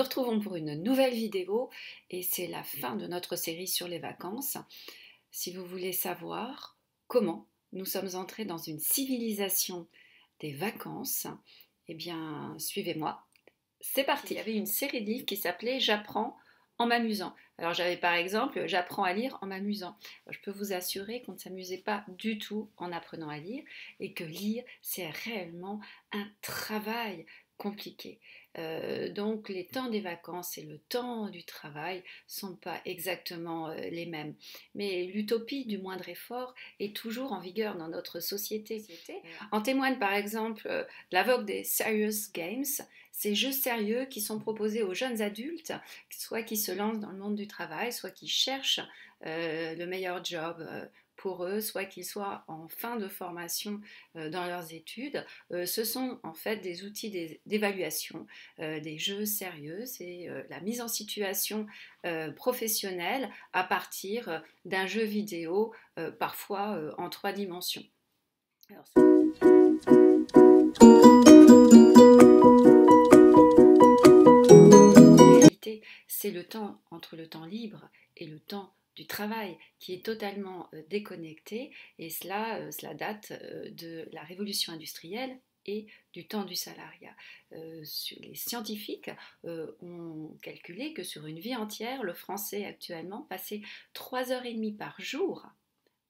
retrouvons pour une nouvelle vidéo et c'est la fin de notre série sur les vacances. Si vous voulez savoir comment nous sommes entrés dans une civilisation des vacances, eh bien suivez-moi. C'est parti. Il y avait une série de livres qui s'appelait J'apprends en m'amusant. Alors j'avais par exemple J'apprends à lire en m'amusant. Je peux vous assurer qu'on ne s'amusait pas du tout en apprenant à lire et que lire c'est réellement un travail compliqué. Donc les temps des vacances et le temps du travail ne sont pas exactement les mêmes. Mais l'utopie du moindre effort est toujours en vigueur dans notre société. En témoigne par exemple la vogue des Serious Games, ces jeux sérieux qui sont proposés aux jeunes adultes, soit qui se lancent dans le monde du travail, soit qui cherchent le meilleur job pour eux, soit qu'ils soient en fin de formation dans leurs études. Ce sont en fait des outils d'évaluation, des jeux sérieux, c'est la mise en situation professionnelle à partir d'un jeu vidéo, parfois en 3 dimensions. Alors, c'est le temps entre le temps libre et le temps du travail qui est totalement déconnecté et cela date de la révolution industrielle et du temps du salariat. Les scientifiques ont calculé que sur une vie entière, le Français actuellement passait 3h30 par jour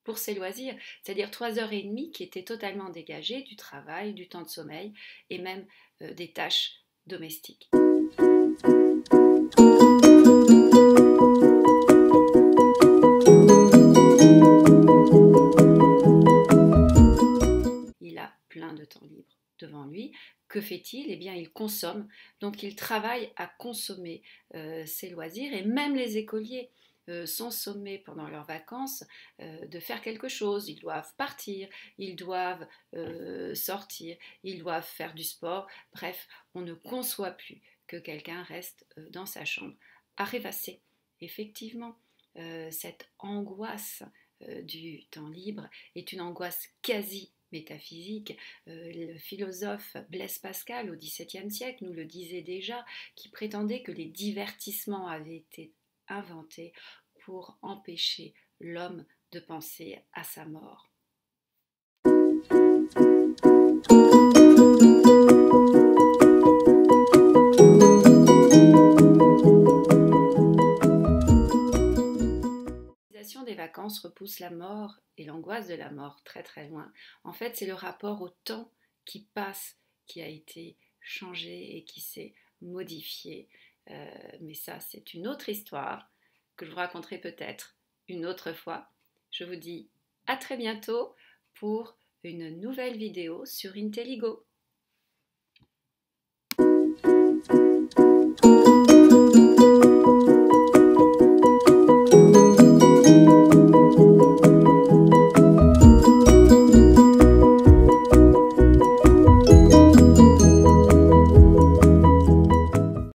pour ses loisirs, c'est-à-dire 3h30 qui étaient totalement dégagées du travail, du temps de sommeil et même des tâches domestiques. Il a plein de temps libre devant lui. Que fait-il? Eh bien, il consomme. Donc, il travaille à consommer ses loisirs et même les écoliers sont sommés pendant leurs vacances de faire quelque chose. Ils doivent partir, ils doivent sortir, ils doivent faire du sport. Bref, on ne conçoit plus que quelqu'un reste dans sa chambre à rêvasser. Effectivement, cette angoisse du temps libre est une angoisse quasi métaphysique. Le philosophe Blaise Pascal au XVIIe siècle nous le disait déjà, qui prétendait que les divertissements avaient été inventés pour empêcher l'homme de penser à sa mort. Des vacances repousse la mort et l'angoisse de la mort très très loin. En fait, c'est le rapport au temps qui passe qui a été changé et qui s'est modifié. Mais ça, c'est une autre histoire que je vous raconterai peut-être une autre fois. Je vous dis à très bientôt pour une nouvelle vidéo sur Intelligo.